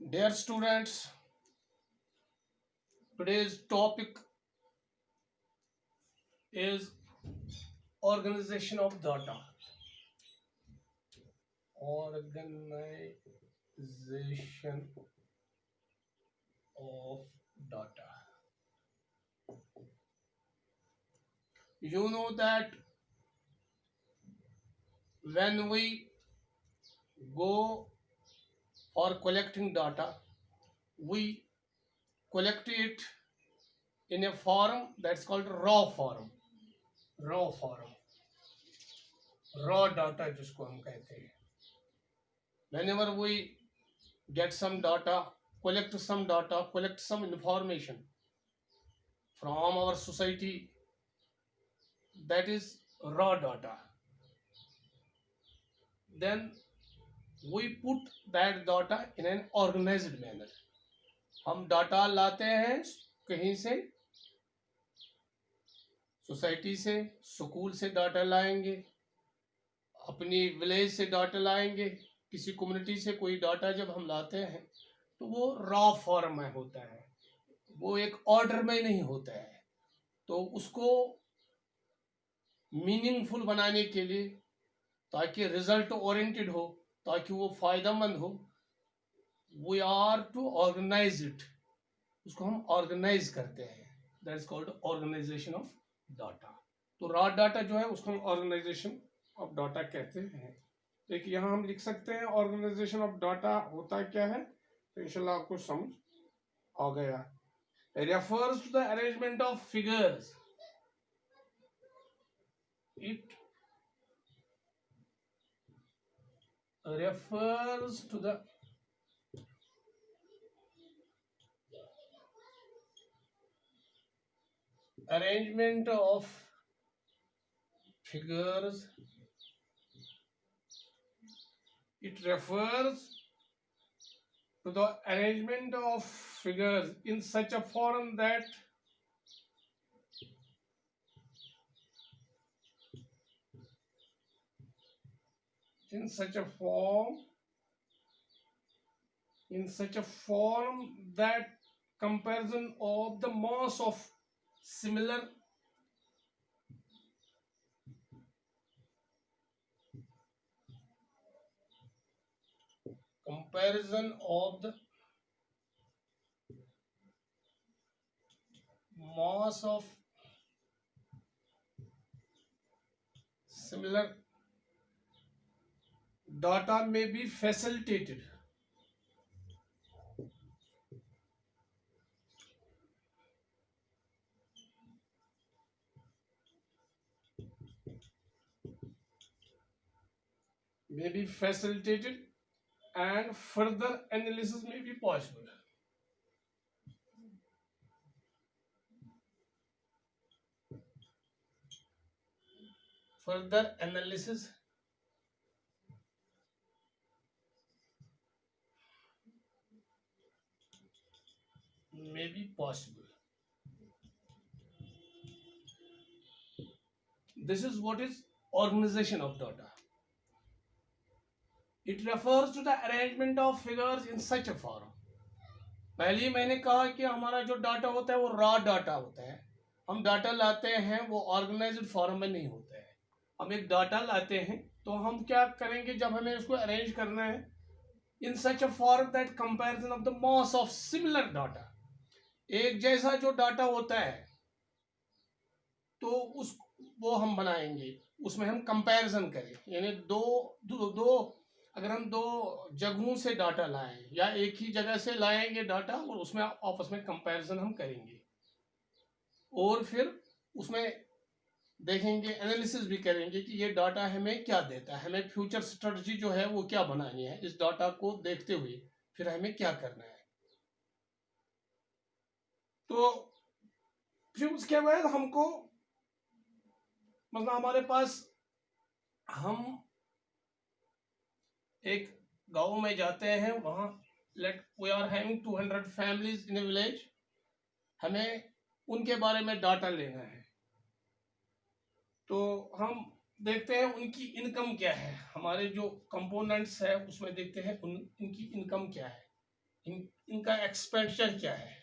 Dear students, today's topic is organization of data. Organization of data. You know that when we go for collecting data, we collect it in a form that's called raw form. Raw form. Raw data जिसको हम कहते हैं. Whenever we get some data, collect some data, collect some information from our society, that is raw data. Then we put that data in an organized manner. हम data लाते हैं कहीं से, society से, school से डाटा लाएंगे, अपनी village से data लाएंगे, किसी कम्युनिटी से कोई डाटा जब हम लाते हैं तो वो रॉ फॉर्म में होता है, वो एक ऑर्डर में नहीं होता है. तो उसको मीनिंगफुल बनाने के लिए, ताकि रिजल्ट ओरिएंटेड हो, ताकि वो फायदेमंद हो, we are to organise it. उसको हम ऑर्गेनाइज करते हैं. That is called organisation of data. तो रॉ डाटा जो है उसको हम ऑर्गेनाइजेशन ऑफ डाटा कहते हैं. देखिए यहाँ हम लिख सकते हैं ऑर्गेनाइजेशन ऑफ डाटा होता क्या है, तो इंशाल्लाह आपको समझ आ गया. Refers to the arrangement of figures. It refers to the arrangement of figures. It refers to the arrangement of figures in such a form that comparison of the mass of similar data may be facilitated. And further analysis may be possible. Further analysis may be possible. This is what is organization of data. It refers to the arrangement of figures in such a form. पहले मैंने कहा कि हमारा जो data होता है वो raw data होता है. हम डाटा लाते हैं वो ऑर्गेनाइज्ड फॉर्म में नहीं होता है. हम एक डाटा लाते हैं तो हम क्या करेंगे, जब हमें उसको अरेंज करना है in such a form that comparison of the mass of similar data. एक जैसा जो डाटा होता है तो वो हम बनाएंगे, उसमें हम कंपैरिजन करें. यानी दो अगर हम दो जगहों से डाटा लाएं या एक ही जगह से लाएंगे डाटा और उसमें आपस में कंपैरिजन हम करेंगे और फिर उसमें देखेंगे, एनालिसिस भी करेंगे कि ये डाटा हमें क्या देता है, हमें फ्यूचर स्ट्रेटजी जो है वो क्या बनानी है. इस डाटा को देखते हुए फिर हमें क्या करना है. तो फिर उसके बाद हमको मतलब हमारे पास, हम एक गांव में जाते हैं, वहां we are having 200 families in a village. हमें उनके बारे में डाटा लेना है. तो हम देखते हैं उनकी इनकम क्या है. हमारे जो कंपोनेंट्स है उसमें देखते हैं इनकी इनकम क्या है. इनका एक्सपेंडिचर क्या है,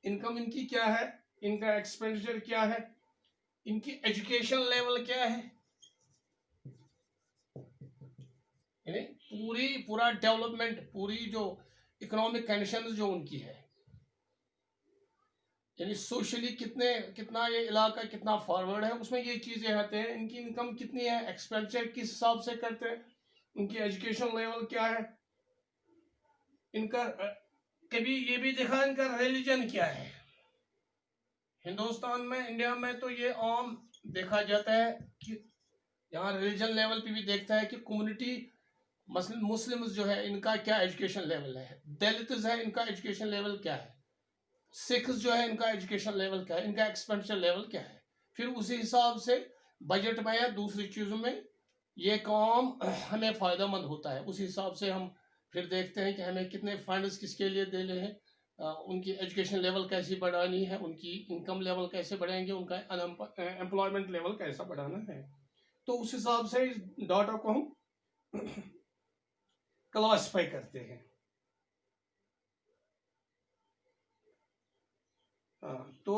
इनकम इनकी क्या है, इनका एक्सपेंडिचर क्या है, इनकी एजुकेशन लेवल क्या है, यानी पूरा डेवलपमेंट, पूरी जो इकोनॉमिक कंडीशन जो उनकी है, यानी सोशली कितना ये इलाका कितना फॉरवर्ड है, उसमें ये चीजें आते हैं। इनकी इनकम कितनी है, एक्सपेंडिचर किस हिसाब से करते हैं, उनकी एजुकेशन लेवल क्या है, इनका कभी ये भी देखा इनका रिलीजन क्या है। हिंदुस्तान में, इंडिया में तो ये आम देखा जाता है कि यहाँ रिलीजन लेवल पे भी देखता है कि कम्युनिटी मुस्लिम्स जो है इनका क्या एजुकेशन लेवल है, दलित्स है इनका एजुकेशन लेवल क्या है, सिख्स जो है इनका एजुकेशन लेवल क्या है, इनका एक्सपेंडिचर लेवल क्या है। फिर उसी हिसाब से बजट में या दूसरी चीज़ों में ये काम हमें फ़ायदेमंद होता है। उसी हिसाब से हम फिर देखते हैं कि हमें कितने फंड्स किसके लिए देने हैं, उनकी एजुकेशन लेवल कैसी बढ़ानी है, उनकी इनकम लेवल कैसे बढ़ाएंगे, उनका एम्प्लॉयमेंट लेवल कैसा बढ़ाना है। तो उस हिसाब से इस डाटा को हम क्लासिफाई करते हैं। तो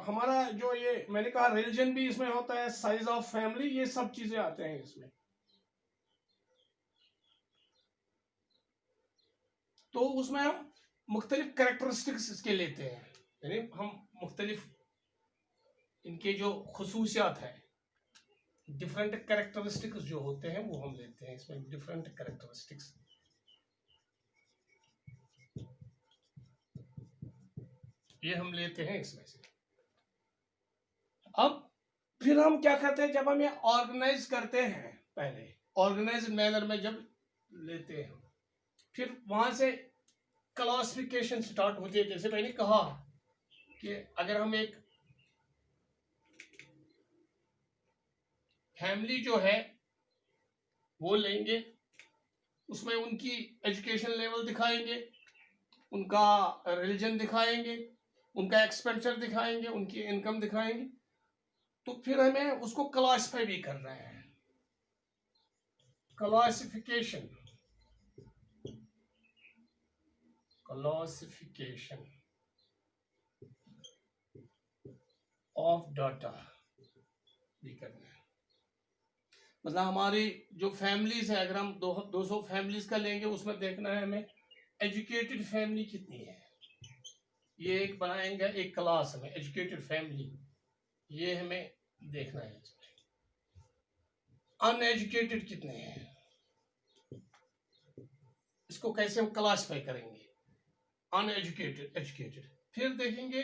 हमारा जो ये मैंने कहा रिलीजन भी इसमें होता है, साइज ऑफ फैमिली, ये सब चीजें आते हैं इसमें। तो उसमें हम मुख्तलिफ कैरेक्टरिस्टिक्स इसके लेते हैं, यानी हम मुख्तलिफ इनके जो खसूसियात है, डिफरेंट कैरेक्टरिस्टिक्स जो होते हैं वो हम लेते हैं इसमें, डिफरेंट कैरेक्टरिस्टिक्स ये हम लेते हैं इसमें से। अब फिर हम क्या करते हैं, जब हम ये ऑर्गेनाइज करते हैं, पहले ऑर्गेनाइज मैनर में जब लेते हैं, फिर वहां से क्लासिफिकेशन स्टार्ट होती है। जैसे मैंने कहा कि अगर हम एक फैमिली जो है वो लेंगे, उसमें उनकी एजुकेशन लेवल दिखाएंगे, उनका रिलीजन दिखाएंगे, उनका एक्सपेंडिचर दिखाएंगे, उनकी इनकम दिखाएंगे, तो फिर हमें उसको क्लासिफाई भी करना है। क्लासिफिकेशन ऑफ डाटा भी करना है। मतलब हमारी जो फैमिलीज है, अगर हम 200 फैमिलीज का लेंगे, उसमें देखना है हमें एजुकेटेड फैमिली कितनी है, ये एक बनाएंगे एक क्लास में एजुकेटेड फैमिली, ये हमें देखना है। अनएजुकेटेड कितने हैं, इसको कैसे हम क्लासिफाई करेंगे, अनएजुकेटेड, एजुकेटेड। फिर देखेंगे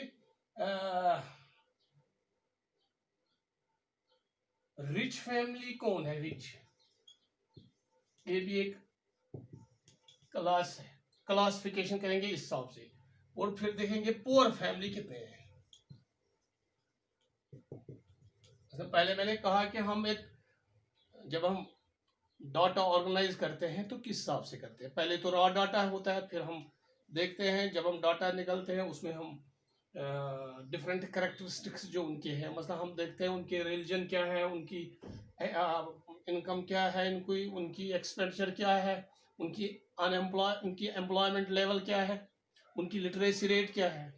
रिच फैमिली कौन है, रिच, ये भी एक क्लास है, क्लासिफिकेशन करेंगे इस हिसाब से। और फिर देखेंगे पुअर फैमिली कितने हैं। पहले मैंने कहा कि हम एक, जब हम डाटा ऑर्गेनाइज करते हैं तो किस हिसाब से करते हैं, पहले तो रॉ डाटा होता है, फिर हम देखते हैं जब हम डाटा निकलते हैं उसमें हम डिफरेंट कैरेक्टरिस्टिक्स जो उनके हैं, मतलब हम देखते हैं उनके रिलीजन क्या है, उनकी इनकम क्या है, उनकी एक्सपेंडिचर क्या है, उनकी उनकी एम्प्लॉयमेंट लेवल क्या है, उनकी लिटरेसी रेट क्या है,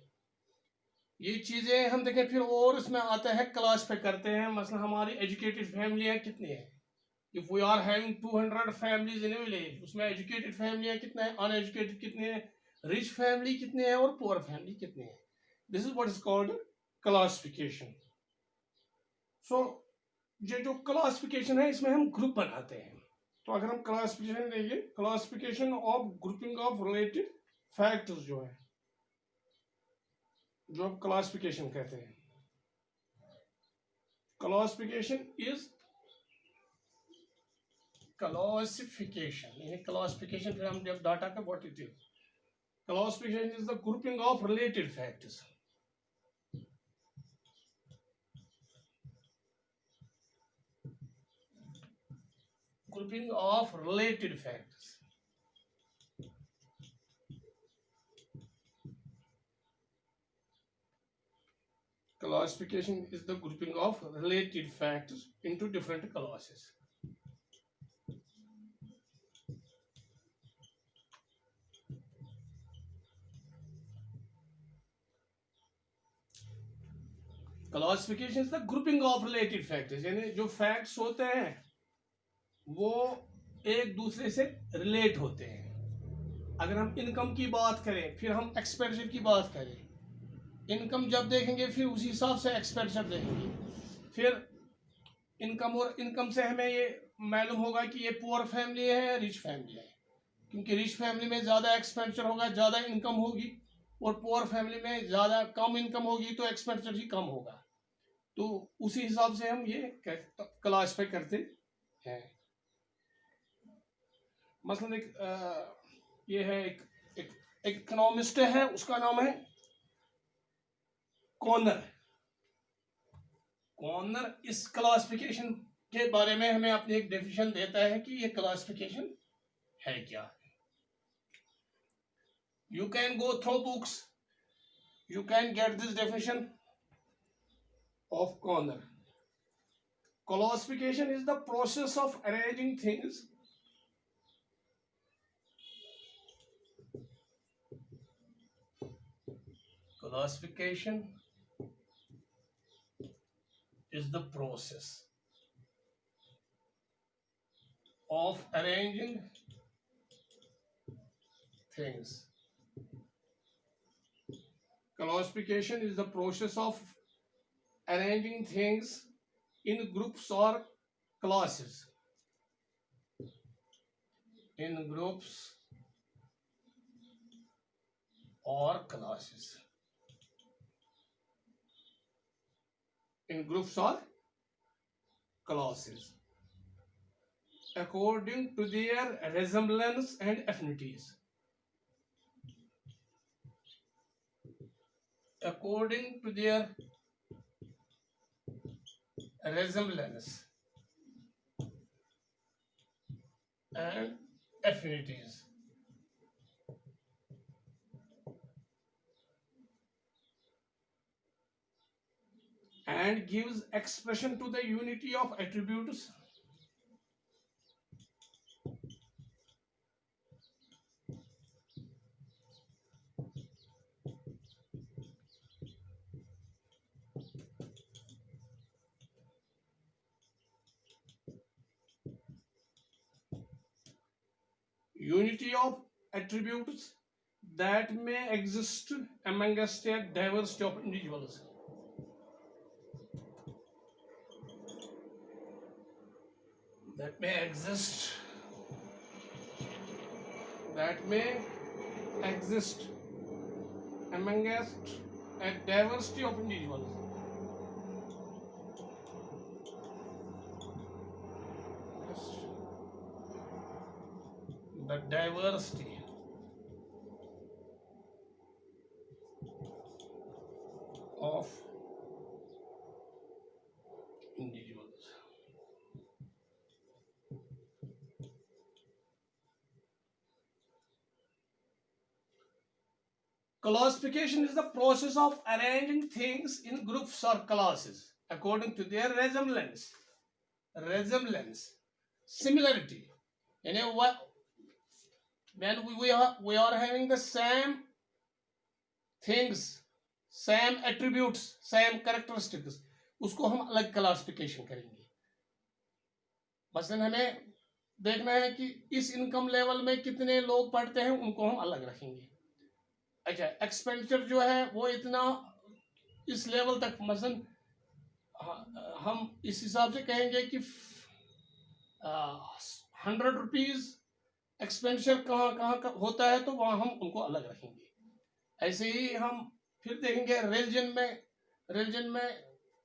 ये चीज़ें हम देखें। फिर और इसमें आता है क्लासिफाई करते हैं, मतलब हमारी एजुकेटेड फैमिलियाँ कितनी है। If we are having 200 families in a village, उसमें एजुकेटेड फैमिलियाँ कितने हैं, अनएजुकेटेड कितने हैं, रिच फैमिली कितने हैं और पुअर फैमिली कितने हैं। This is what is called classification. So ये जो क्लासिफिकेशन है इसमें हम ग्रुप बनाते हैं। तो अगर हम क्लासिफिकेशन लेंगे, classification of grouping of related factors जो है, जो हम क्लासिफिकेशन कहते हैं, क्लासिफिकेशन इज क्लासिफिकेशन फिर हम जब डाटा का what it is, classification is the grouping of related factors, grouping of related factors. Classification is the grouping of related factors into different classes. Classification is the grouping of related factors, यानी जो facts होते हैं वो एक दूसरे से relate होते हैं। अगर हम इनकम की बात करें, फिर हम एक्सपेंडिचर की बात करें, इनकम जब देखेंगे फिर उसी हिसाब से एक्सपेंडिचर देखेंगे, फिर इनकम और इनकम से हमें ये मालूम होगा कि ये पुअर फैमिली है या रिच फैमिली है, क्योंकि रिच फैमिली में ज़्यादा एक्सपेंडिचर होगा, ज़्यादा इनकम होगी, और पुअर फैमिली में ज़्यादा कम इनकम होगी तो एक्सपेंडिचर ही कम होगा। तो उसी हिसाब से हम ये क्लासिफाई करते हैं। मसलन ये है एक इकोनॉमिस्ट है, उसका नाम है कॉर्नर। कॉर्नर इस क्लासिफिकेशन के बारे में हमें अपनी एक डेफिनेशन देता है कि ये क्लासिफिकेशन है क्या। You can go through books, you can get this definition of Connor. Classification is the process of arranging things classification is the process of arranging things. Classification is the process of arranging things in groups or classes. In groups or classes. In groups or classes. According to their resemblance and affinities. According to their resemblance and affinities. And gives expression to the unity of attributes that may exist amongst a diversity of individuals. That may exist amongst a diversity of individuals. The diversity of individuals. Classification is the process of arranging things in groups or classes according to their resemblance, similarity. You know what? When we are having the same things, same attributes, same characteristics, उसको हम अलग classification करेंगे। मसलन हमें देखना है कि इस इनकम लेवल में कितने लोग पढ़ते हैं, उनको हम अलग रखेंगे। अच्छा, एक्सपेंडिचर जो है वो इतना इस लेवल तक, मसलन हम इस हिसाब से कहेंगे कि 100 रुपीज एक्सपेंडिचर कहाँ होता है, तो वहाँ हम उनको अलग रखेंगे। ऐसे ही हम फिर देखेंगे रिलीजन में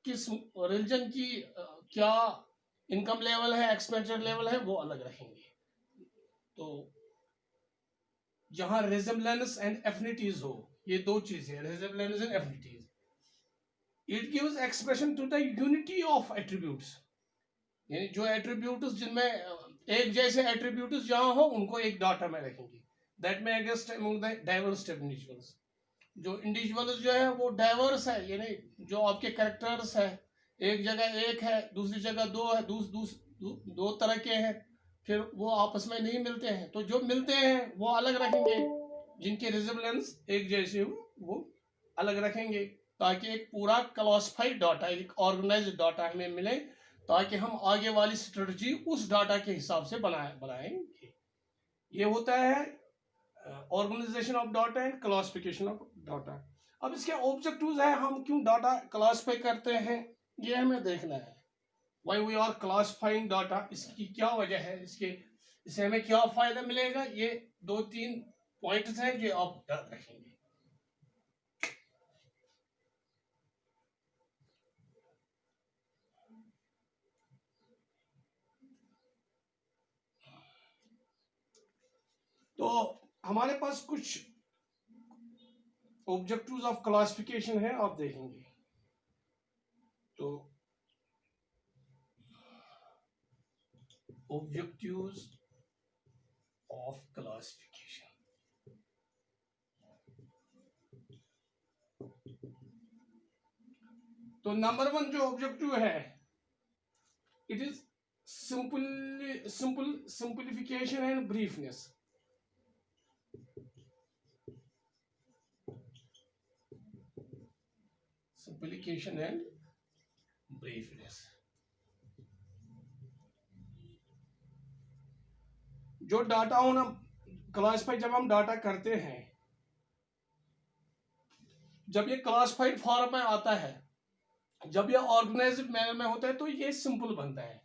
किस रिलीजन की क्या इनकम लेवल है, एक्सपेंडिचर लेवल है, वो अलग रखेंगे। तो जहां रेजेम्बलेंस एंड एफिनिटीज हो, ये दो चीजें, resemblance and affinities, it gives expression to the unity of attributes, यानी जो एट्रीब्यूट्स जिनमें एक जैसे एट्रीब्यूट्स जहां हो उनको एक डाटा में रखेंगे। दैट में exist among the diverse individuals. जो इंडिविजुअल्स जो है वो डाइवर्स है, यानी जो आपके कैरेक्टर्स है, एक जगह एक है, दूसरी जगह दो है, दो तरह के हैं, फिर वो आपस में नहीं मिलते हैं। तो जो मिलते हैं वो अलग रखेंगे, जिनके रिजेम्बलेंस एक जैसे हो वो अलग रखेंगे, ताकि एक पूरा क्लासिफाइड डाटा, एक ऑर्गेनाइज्ड डाटा हमें मिले, ताकि हम आगे वाली स्ट्रेटजी उस डाटा के हिसाब से बनाएंगे। ये होता है organisation of data and classification of data. अब इसके ऑब्जेक्टिव्स है, हम क्यों डाटा क्लासिफाई करते हैं ये हमें देखना है। Why we are classifying data, इसकी क्या वजह है, इससे हमें क्या फायदा मिलेगा, ये 2-3 पॉइंट्स हैं जो आप याद रखेंगे। तो हमारे पास कुछ ऑब्जेक्टिव्स ऑफ क्लासिफिकेशन है, आप देखेंगे। तो ऑब्जेक्टिव्स ऑफ क्लासिफिकेशन, तो नंबर 1 जो ऑब्जेक्टिव है, it is simplification and briefness. Simplification and briefness. जो डाटा होना क्लासिफाई, जब हम डाटा करते हैं, जब ये क्लासिफाइड फॉर्म में आता है, जब ये ऑर्गेनाइज्ड मैनर में होता है, तो ये सिंपल बनता है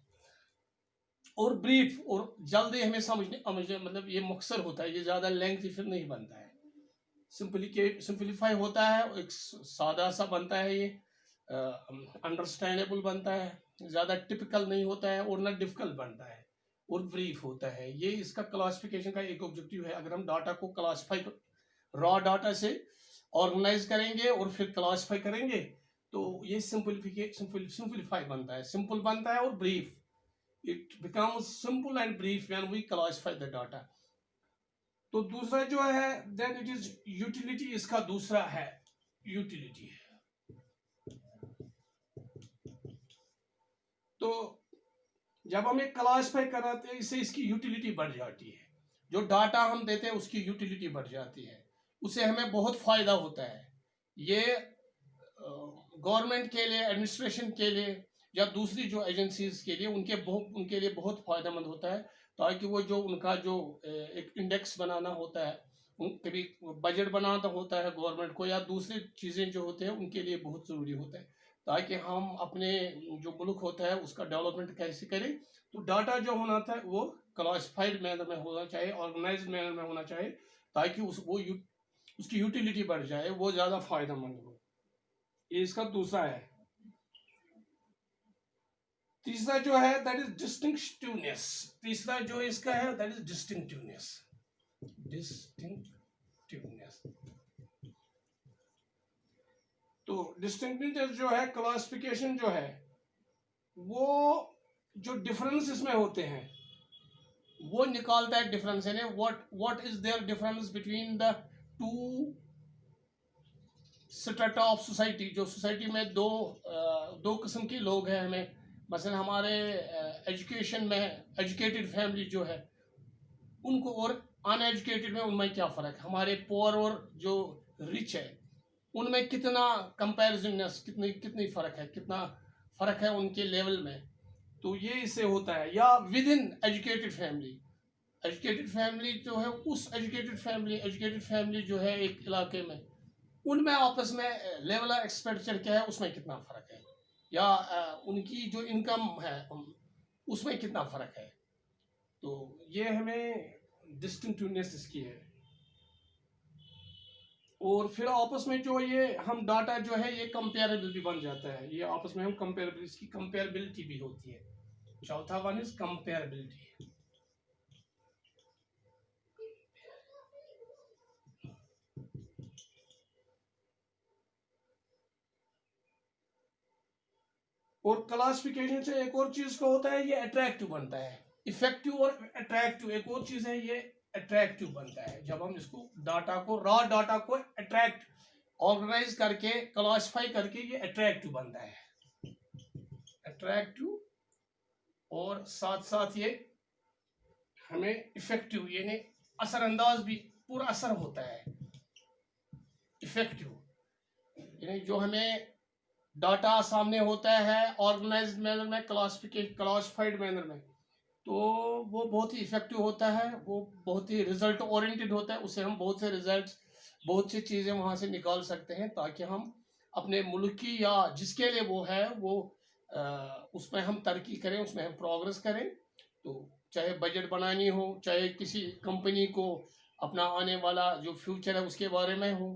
और ब्रीफ और जल्दी हमें समझने मतलब ये मुख्तसर होता है, ये ज्यादा लेंथी फिर नहीं बनता है। सिंपलीफाई होता है, एक सादा सा बनता है, ये अंडरस्टैंडेबल बनता है, ज्यादा टिपिकल नहीं होता है और ना डिफिकल्ट बनता है, और ब्रीफ होता है। ये इसका क्लासिफिकेशन का एक ऑब्जेक्टिव है। अगर हम डाटा को क्लासिफाई रॉ डाटा से ऑर्गेनाइज करेंगे और फिर क्लासिफाई करेंगे, तो ये सिंपलीफाई बनता है, सिंपल बनता है और brief. It becomes simple and brief when we classify the data. तो दूसरा जो है, देन इट इज यूटिलिटी, इसका दूसरा है यूटिलिटी। तो जब हम एक क्लासिफाई कराते हैं, इससे इसकी यूटिलिटी बढ़ जाती है। जो डाटा हम देते हैं उसकी यूटिलिटी बढ़ जाती है, उससे हमें बहुत फायदा होता है। ये गवर्नमेंट के लिए, एडमिनिस्ट्रेशन के लिए या दूसरी जो एजेंसीज के लिए, उनके लिए बहुत फायदेमंद होता है, ताकि वो जो उनका जो एक इंडेक्स बनाना होता है, कभी बजट बनाना होता है गवर्नमेंट को, या दूसरी चीज़ें जो होते हैं उनके लिए बहुत ज़रूरी होता है, ताकि हम अपने जो मुल्क होता है उसका डेवलपमेंट कैसे करें। तो डाटा जो होना था वो क्लासिफाइड मैनर में होना चाहिए, ऑर्गेनाइज्ड मैनर में होना चाहिए, ताकि उसकी यूटिलिटी बढ़ जाए, वो ज़्यादा फायदेमंद हो। ये इसका दूसरा है। तीसरा जो है दैट इज डिस्टिंक्टिवनेस। तीसरा जो इसका है दैट इज डिस्टिंक्टिवनेस। तो डिस्टिंक्टिवनेस जो है, क्लासिफिकेशन जो है, वो जो डिफरेंस इसमें होते हैं वो निकालता है डिफरेंस, यानी what is there difference between the two strata of society. जो सोसाइटी में दो किस्म के लोग हैं, हमें मसलन हमारे एजुकेशन में एजुकेटेड फैमिली जो है उनको, और अनएजुकेटेड में उनमें क्या फ़र्क है, हमारे पुअर और जो रिच है उनमें कितना कंपैरिजननेस, कितनी फ़र्क है, कितना फ़र्क है उनके लेवल में। तो ये इससे होता है। या विद इन एजुकेटेड फैमिली जो है, उस एजुकेटेड फैमिली जो है एक इलाके में, उनमें आपस में लेवल ऑफ एक्सपेंडिचर क्या है, उसमें कितना फ़र्क है, या उनकी जो इनकम है उसमें कितना फ़र्क है। तो ये हमें डिस्टिंक्टिवनेस इसकी है। और फिर आपस में जो ये हम डाटा जो है ये कंपेरेबल भी बन जाता है, ये आपस में हम कंपेरेबल, इसकी कंपेरेबिलिटी भी होती है। चौथा वन इज कंपेरेबिलिटी। और क्लासिफिकेशन से एक और चीज का होता है, ये अट्रैक्टिव बनता है। इफेक्टिव और अट्रैक्टिव एक और चीज है, ये अट्रैक्टिव बनता है जब हम इसको डाटा को, रॉ डाटा को अट्रैक्ट, ऑर्गेनाइज करके, क्लासिफाई करके, ये अट्रैक्टिव बनता है, अट्रैक्टिव। और साथ साथ ये हमें इफेक्टिव यानी असरअंदाज भी, पूरा असर होता है, इफेक्टिव। यानी जो हमें डाटा सामने होता है ऑर्गेनाइज्ड मैनर में, क्लासिफाइड मैनर में, तो वो बहुत ही इफेक्टिव होता है, वो बहुत ही रिजल्ट ओरिएंटेड होता है। उससे हम बहुत से रिजल्ट्स, बहुत सी चीज़ें वहाँ से निकाल सकते हैं, ताकि हम अपने मुल्क की या जिसके लिए वो है वो उसमें हम तरक्की करें, उसमें हम प्रोग्रेस करें। तो चाहे बजट बनानी हो, चाहे किसी कंपनी को अपना आने वाला जो फ्यूचर है उसके बारे में हो,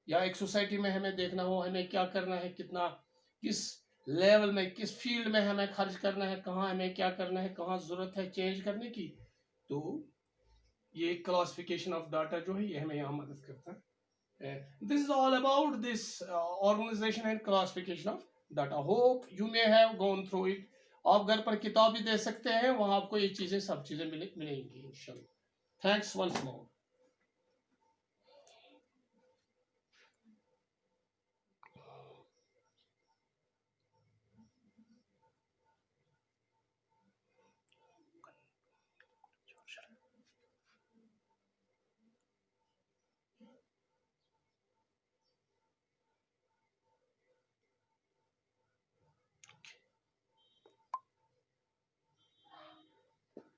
या एक सोसाइटी में हमें देखना हो हमें क्या करना है, कितना किस लेवल में, किस फील्ड में हमें खर्च करना है, कहाँ हमें क्या करना है, कहाँ ज़रूरत है चेंज करने की। तो ये क्लासिफिकेशन ऑफ डाटा जो है ये हमें यहाँ मदद करता है। This is all about this organization and classification of data. Hope you may have gone through it. आप घर पर किताब भी दे सकते हैं, वहाँ आपको ये चीज़ें सब चीज़ें मिलेंगी इंशाल्लाह। Thanks once more.